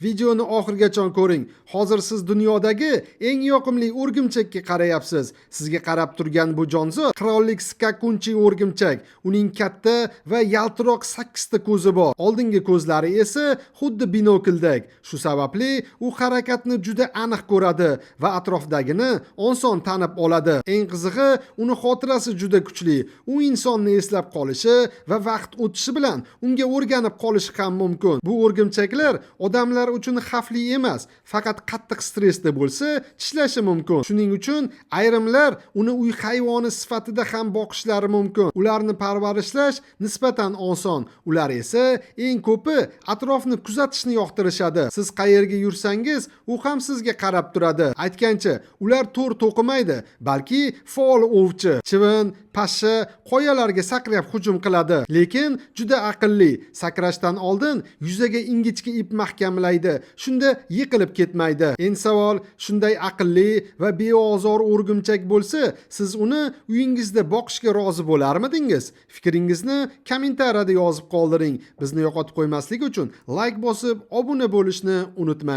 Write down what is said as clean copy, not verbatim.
Videoni oxirigacha ko'ring. Hozir siz dunyodagi eng yoqimli o'rgimchakka qarayapsiz. Sizga qarab turgan bu jonzot qirollik skakunchi o'rgimchak. Uning katta va yaltiroq 8 ta ko'zi bor. Oldingi ko'zlari esa xuddi binokldek. Shu sababli u harakatni juda aniq ko'radi va atrofdagini oson tanib oladi. Eng qizig'i, uni xotirasi juda kuchli. U insonni eslab qolishi va vaqt o'tishi bilan unga o'rganib qolishi ham mumkin. Bu o'rgimchaklar odamlar uchun xavfli emas, faqat qattiq stressda bo'lsa tishlashi mumkin. Shuning uchun ayrimlar uni uy hayvoni sifatida ham boqishlari mumkin. Ularni parvarishlash nisbatan oson. Ular esa eng ko'pi atrofni kuzatishni yoqtirishadi. Siz qayerga yursangiz, u ham sizga qarab turadi. Aytgancha, ular to'r to'qimaydi, balki faol ovchi. Chivin, pashsha, qoyalarga sakrab hujum qiladi, lekin juda aqlli. Sakrashdan oldin yuzaga ingichka ip mahkamlaydi. Shunda yiqilib ketmaydi. Endi savol, shunday aqlli va beozor o'rgimchak bo'lsa, siz uni uyingizda boqishga rozi bo'larmidingiz? Fikringizni kommentariyada yozib qoldiring. Bizni yo'qotib qo'ymaslik uchun like bosib, obuna bo'lishni unutmang.